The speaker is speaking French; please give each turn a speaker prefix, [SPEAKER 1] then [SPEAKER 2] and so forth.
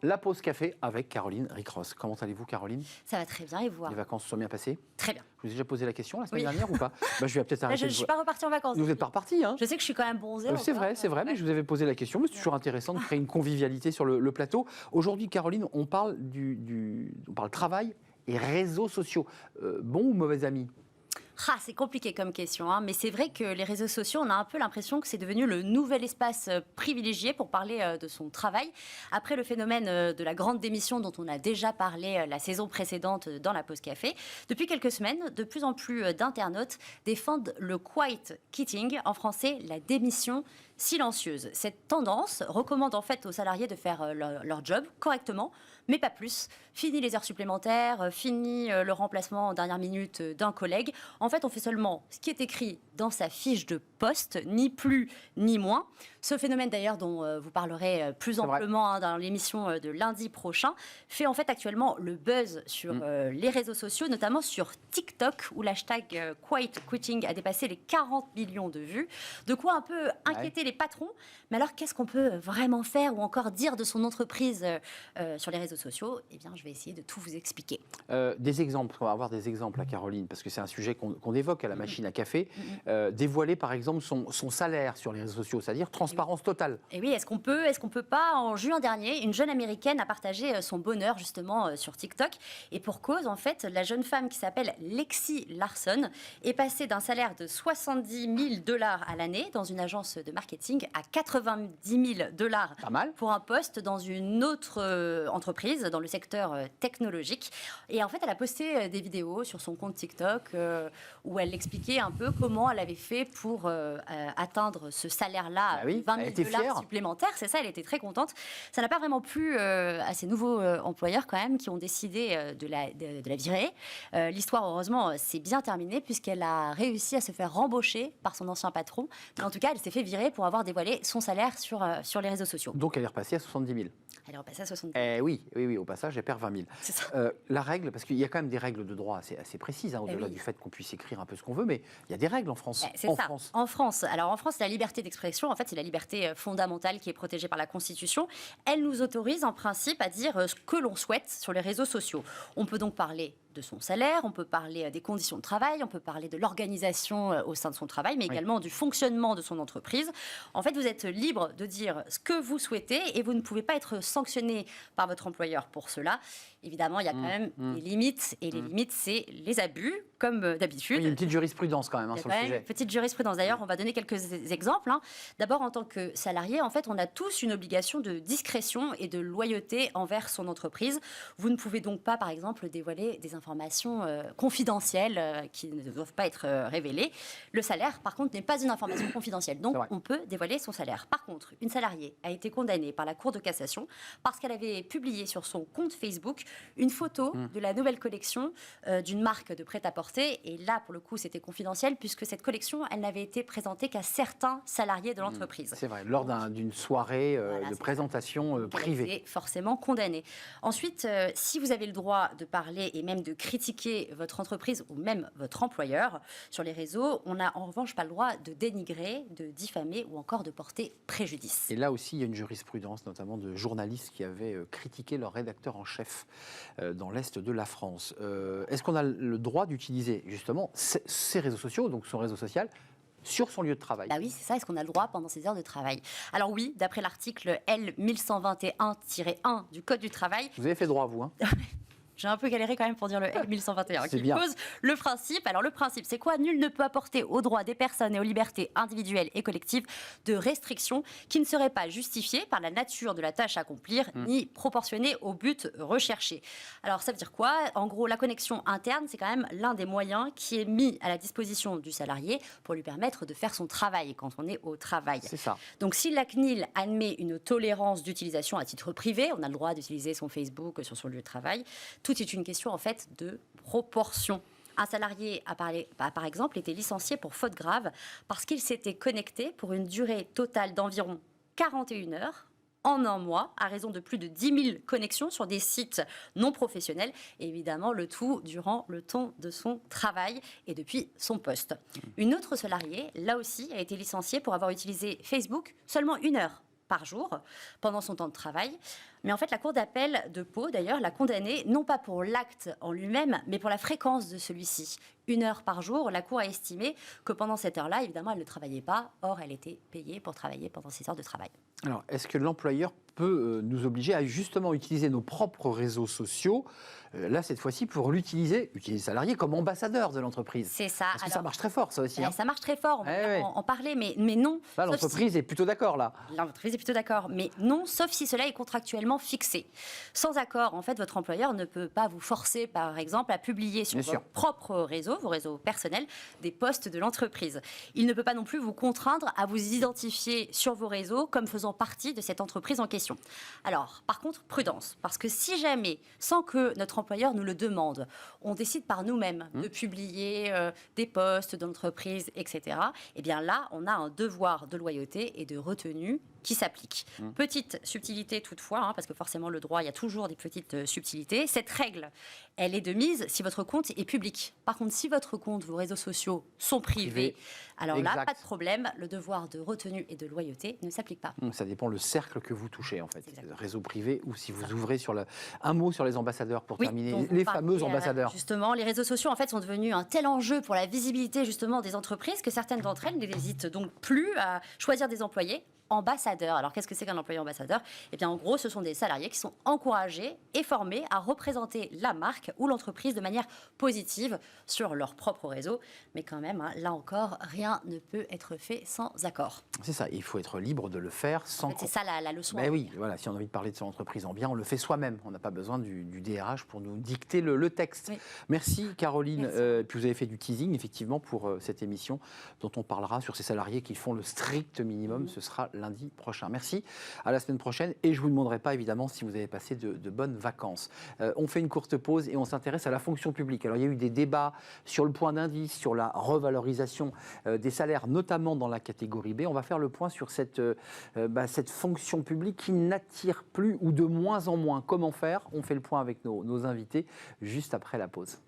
[SPEAKER 1] La pause café avec Caroline Ricross. Comment allez-vous, Caroline?
[SPEAKER 2] Ça va très bien, et vous?
[SPEAKER 1] Les vacances se sont bien passées?
[SPEAKER 2] Très bien.
[SPEAKER 1] Je vous ai déjà posé la question la semaine
[SPEAKER 2] Oui.
[SPEAKER 1] dernière ou pas? Je vais peut-être
[SPEAKER 2] Là,
[SPEAKER 1] arrêter.
[SPEAKER 2] je ne suis pas repartie en vacances.
[SPEAKER 1] Vous n'êtes pas reparti, hein?
[SPEAKER 2] Je sais que je suis quand même bronzée.
[SPEAKER 1] C'est vrai, mais je vous avais posé la question, mais c'est toujours intéressant de créer une convivialité sur le plateau. Aujourd'hui, Caroline, on parle on parle travail et réseaux sociaux. Bon ou mauvais ami?
[SPEAKER 2] C'est compliqué comme question, hein, mais c'est vrai que les réseaux sociaux, on a un peu l'impression que c'est devenu le nouvel espace privilégié pour parler de son travail. Après le phénomène de la grande démission dont on a déjà parlé la saison précédente dans la pause café, depuis quelques semaines, de plus en plus d'internautes défendent le quiet quitting, en français la démission silencieuse. Cette tendance recommande en fait aux salariés de faire leur job correctement, mais pas plus. Fini les heures supplémentaires, fini le remplacement en dernière minute d'un collègue. En fait, on fait seulement ce qui est écrit dans sa fiche de poste, ni plus ni moins. Ce phénomène d'ailleurs dont vous parlerez plus amplement dans l'émission de lundi prochain, fait en fait actuellement le buzz sur les réseaux sociaux, notamment sur TikTok, où l'hashtag Quiet Quitting a dépassé les 40 millions de vues. De quoi un peu inquiéter les patrons. Mais alors, qu'est-ce qu'on peut vraiment faire ou encore dire de son entreprise sur les réseaux sociaux? Eh bien, je vais essayer de tout vous expliquer.
[SPEAKER 1] Des exemples, on va avoir des exemples à Caroline, parce que c'est un sujet qu'on évoque à la machine à café. Dévoiler par exemple son salaire sur les réseaux sociaux, c'est-à-dire transparence totale.
[SPEAKER 2] Et oui, est-ce qu'on peut pas? En juin dernier, une jeune américaine a partagé son bonheur justement sur TikTok. Et pour cause, en fait, la jeune femme qui s'appelle Lexi Larson est passée d'un salaire de $70 000 à l'année dans une agence de marketing à $90 000 pour un poste dans une autre entreprise dans le secteur technologique. Et en fait, elle a posté des vidéos sur son compte TikTok où elle expliquait un peu comment elle avait fait pour atteindre ce salaire-là, $20 000 supplémentaires. C'est ça, elle était très contente. Ça n'a pas vraiment plu à ces nouveaux employeurs quand même qui ont décidé de la virer. L'histoire, heureusement, s'est bien terminée puisqu'elle a réussi à se faire rembaucher par son ancien patron. Mais en tout cas, elle s'est fait virer pour avoir dévoilé son salaire sur les réseaux sociaux.
[SPEAKER 1] Donc elle est repassée à 70 000.
[SPEAKER 2] Elle est repassée à 70 000.
[SPEAKER 1] Oui, au passage, elle perd 20 000.
[SPEAKER 2] C'est ça.
[SPEAKER 1] La règle, parce qu'il y a quand même des règles de droit assez précises, au-delà du fait qu'on puisse écrire un peu ce qu'on veut, mais il y a des règles en France.
[SPEAKER 2] C'est ça. En France. Alors en France, la liberté d'expression, en fait, c'est la liberté fondamentale qui est protégée par la Constitution. Elle nous autorise en principe à dire ce que l'on souhaite sur les réseaux sociaux. On peut donc parler de son salaire, on peut parler des conditions de travail, on peut parler de l'organisation au sein de son travail, mais également du fonctionnement de son entreprise. En fait, vous êtes libre de dire ce que vous souhaitez et vous ne pouvez pas être sanctionné par votre employeur pour cela. Évidemment, il y a quand même des limites, et les limites, c'est les abus, comme d'habitude.
[SPEAKER 1] Il y a une petite jurisprudence quand même sur le sujet.
[SPEAKER 2] Petite jurisprudence. D'ailleurs, on va donner quelques exemples. D'abord, en tant que salarié, en fait, on a tous une obligation de discrétion et de loyauté envers son entreprise. Vous ne pouvez donc pas, par exemple, dévoiler des informations confidentielles qui ne doivent pas être révélées. Le salaire, par contre, n'est pas une information confidentielle. Donc, on peut dévoiler son salaire. Par contre, une salariée a été condamnée par la Cour de cassation parce qu'elle avait publié sur son compte Facebook une photo de la nouvelle collection d'une marque de prêt-à-porter. Et là, pour le coup, c'était confidentiel puisque cette collection, elle n'avait été présentée qu'à certains salariés de l'entreprise.
[SPEAKER 1] C'est vrai, lors d'une soirée de présentation privée.
[SPEAKER 2] Elle était forcément condamnée. Ensuite, si vous avez le droit de parler et même de critiquer votre entreprise ou même votre employeur sur les réseaux, on n'a en revanche pas le droit de dénigrer, de diffamer ou encore de porter préjudice.
[SPEAKER 1] Et là aussi, il y a une jurisprudence, notamment de journalistes qui avaient critiqué leur rédacteur en chef dans l'Est de la France. Est-ce qu'on a le droit d'utiliser justement ces réseaux sociaux, donc son réseau social, sur son lieu de travail?
[SPEAKER 2] Oui, c'est ça. Est-ce qu'on a le droit pendant ses heures de travail? Alors oui, d'après l'article L1121-1 du Code du travail.
[SPEAKER 1] Vous avez fait droit, vous, hein?
[SPEAKER 2] J'ai un peu galéré quand même pour dire le L1121 qui
[SPEAKER 1] bien.
[SPEAKER 2] pose le principe. Alors le principe, c'est quoi? Nul ne peut apporter aux droits des personnes et aux libertés individuelles et collectives de restrictions qui ne seraient pas justifiées par la nature de la tâche à accomplir ni proportionnées au but recherché. Alors ça veut dire quoi? En gros, la connexion interne, c'est quand même l'un des moyens qui est mis à la disposition du salarié pour lui permettre de faire son travail quand on est au travail.
[SPEAKER 1] C'est ça.
[SPEAKER 2] Donc si la CNIL admet une tolérance d'utilisation à titre privé, on a le droit d'utiliser son Facebook sur son lieu de travail. Tout est une question en fait de proportion. Un salarié a par exemple été licencié pour faute grave parce qu'il s'était connecté pour une durée totale d'environ 41 heures en un mois, à raison de plus de 10 000 connexions sur des sites non professionnels, et évidemment le tout durant le temps de son travail et depuis son poste. Une autre salariée, là aussi, a été licenciée pour avoir utilisé Facebook seulement 1 heure par jour pendant son temps de travail. Mais en fait, la Cour d'appel de Pau, d'ailleurs, l'a condamnée, non pas pour l'acte en lui-même, mais pour la fréquence de celui-ci. 1 heure par jour, la Cour a estimé que pendant cette heure-là, évidemment, elle ne travaillait pas. Or, elle était payée pour travailler pendant ces heures de travail.
[SPEAKER 1] Alors, est-ce que l'employeur peut nous obliger à justement utiliser nos propres réseaux sociaux, là, cette fois-ci, pour utiliser les salariés comme ambassadeurs de l'entreprise?
[SPEAKER 2] C'est ça.
[SPEAKER 1] Parce que ça marche très fort, ça aussi.
[SPEAKER 2] Ça marche très fort, on va en parler, mais non.
[SPEAKER 1] Là, l'entreprise est plutôt d'accord, là.
[SPEAKER 2] L'entreprise est plutôt d'accord, mais non, sauf si cela est contractuellement fixé. Sans accord, en fait, votre employeur ne peut pas vous forcer, par exemple, à publier sur vos propres réseaux, vos réseaux personnels, des posts de l'entreprise. Il ne peut pas non plus vous contraindre à vous identifier sur vos réseaux comme faisant partie de cette entreprise en question. Alors, par contre, prudence, parce que si jamais, sans que notre employeur nous le demande, on décide par nous-mêmes de publier des posts de l'entreprise, etc., eh bien là, on a un devoir de loyauté et de retenue qui s'applique. Petite subtilité toutefois, parce que forcément le droit, il y a toujours des petites subtilités. Cette règle, elle est de mise si votre compte est public. Par contre, si votre compte, vos réseaux sociaux sont privés, alors là, pas de problème, le devoir de retenue et de loyauté ne s'applique pas.
[SPEAKER 1] Ça dépend le cercle que vous touchez, en fait. Réseau privé ou si vous ouvrez sur un mot sur les ambassadeurs pour terminer, les fameux ambassadeurs.
[SPEAKER 2] Justement, les réseaux sociaux, en fait, sont devenus un tel enjeu pour la visibilité, justement, des entreprises que certaines d'entre elles n'hésitent donc plus à choisir des employés ambassadeurs. Alors, qu'est-ce que c'est qu'un employé ambassadeur? Eh bien, en gros, ce sont des salariés qui sont encouragés et formés à représenter la marque ou l'entreprise de manière positive sur leur propre réseau. Mais quand même, là encore, rien ne peut être fait sans accord.
[SPEAKER 1] C'est ça, il faut être libre de le faire sans...
[SPEAKER 2] En fait, c'est ça la leçon.
[SPEAKER 1] Ben oui, voilà, si on a envie de parler de son entreprise en bien, on le fait soi-même. On n'a pas besoin du DRH pour nous dicter le texte. Oui. Merci Caroline.
[SPEAKER 2] Merci.
[SPEAKER 1] Puis vous avez fait du teasing, effectivement, pour cette émission dont on parlera sur ces salariés qui font le strict minimum. Ce sera lundi prochain. Merci, à la semaine prochaine. Et je ne vous demanderai pas, évidemment, si vous avez passé de bonnes vacances. On fait une courte pause et on s'intéresse à la fonction publique. Alors, il y a eu des débats sur le point d'indice, sur la revalorisation des salaires, notamment dans la catégorie B. On va faire le point sur cette fonction publique qui n'attire plus ou de moins en moins. Comment faire? On fait le point avec nos invités juste après la pause.